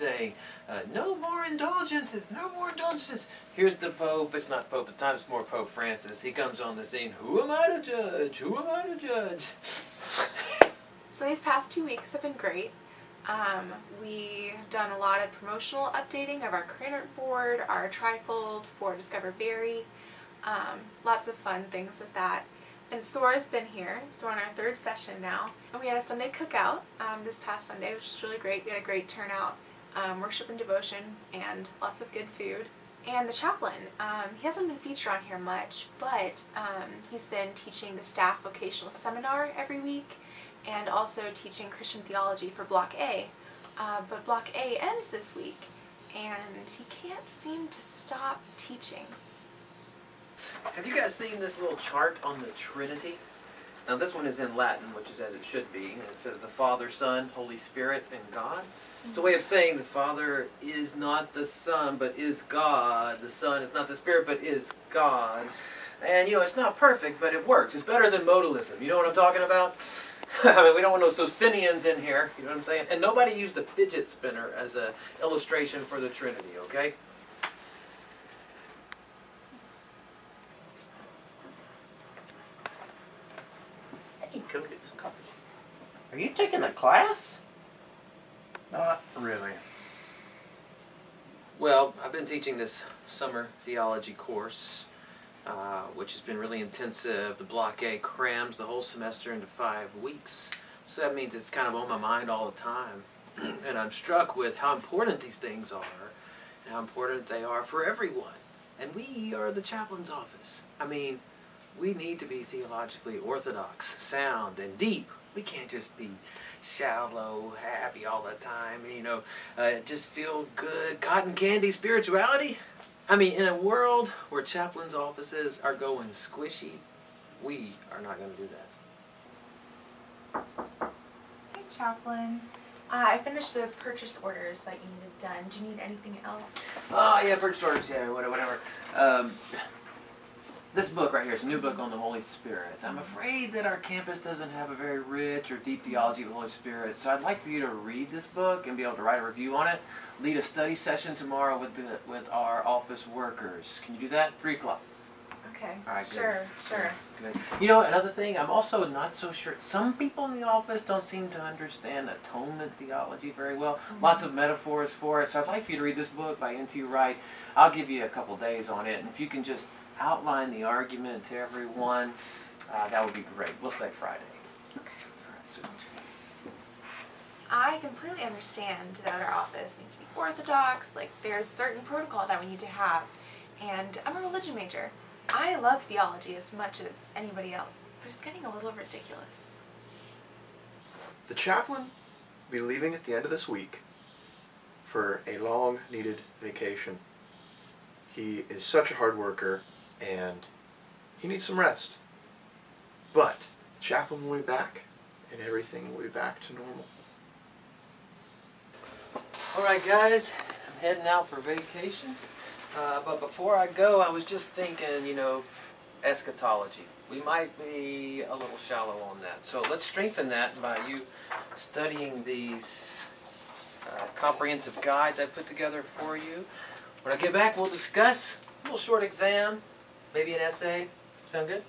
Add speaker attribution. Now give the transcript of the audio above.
Speaker 1: saying, no more indulgences, no more indulgences. Here's the Pope, it's not Pope at the time, it's more Pope Francis. He comes on the scene, who am I to judge? Who am I to judge?
Speaker 2: So these past 2 weeks have been great. We've done a lot of promotional updating of our current board, our trifold for Discover Berry, lots of fun things with that. And Sora's been here, so we're on our 3rd session now. And we had a Sunday cookout this past Sunday, which was really great. We had a great turnout, worship and devotion, and lots of good food. And the chaplain, he hasn't been featured on here much, but he's been teaching the staff vocational seminar every week, and also teaching Christian theology for Block A. But Block A ends this week, and he can't seem to stop teaching.
Speaker 1: Have you guys seen this little chart on the Trinity? Now this one is in Latin, which is as it should be. And it says the Father, Son, Holy Spirit, and God. It's a way of saying the Father is not the Son, but is God. The Son is not the Spirit, but is God. And you know, it's not perfect, but it works. It's better than modalism. You know what I'm talking about? I mean, we don't want no Socinians in here. You know what I'm saying? And nobody used the fidget spinner as an illustration for the Trinity, okay?
Speaker 3: Hey, go get some coffee. Are you taking a class?
Speaker 4: Not really.
Speaker 1: Well, I've been teaching this summer theology course, which has been really intensive. The Block A crams the whole semester into 5 weeks. So that means it's kind of on my mind all the time. And I'm struck with how important these things are, and how important they are for everyone. And we are the chaplain's office. I mean, we need to be theologically orthodox, sound, and deep. We can't just be shallow, happy all the time, you know, just feel good, cotton candy spirituality. I mean, in a world where chaplains' offices are going squishy, we are not going to do that.
Speaker 2: Hey, Chaplain. I finished those purchase orders that you needed done. Do you need anything else?
Speaker 1: Oh, yeah, purchase orders, yeah, whatever. This book right here is a new book on the Holy Spirit. I'm afraid that our campus doesn't have a very rich or deep theology of the Holy Spirit, so I'd like for you to read this book and be able to write a review on it. Lead a study session tomorrow with our office workers. Can you do that? 3 o'clock.
Speaker 2: Okay.
Speaker 1: All right,
Speaker 2: sure.
Speaker 1: Good. You know, another thing, I'm also not so sure. Some people in the office don't seem to understand atonement theology very well. Lots of metaphors for it. So I'd like for you to read this book by N.T. Wright. I'll give you a couple days on it, and if you can just outline the argument to everyone, that would be great. We'll say Friday.
Speaker 2: Okay. I completely understand that our office needs to be orthodox, like there's certain protocol that we need to have. And I'm a religion major. I love theology as much as anybody else, but it's getting a little ridiculous.
Speaker 4: The chaplain will be leaving at the end of this week for a long-needed vacation. He is such a hard worker, and he needs some rest. But the chaplain will be back, and everything will be back to normal.
Speaker 1: All right, guys, I'm heading out for vacation. But before I go, I was just thinking, you know, eschatology. We might be a little shallow on that. So let's strengthen that by you studying these comprehensive guides I put together for you. When I get back, we'll discuss a little short exam, maybe an essay. Sound good?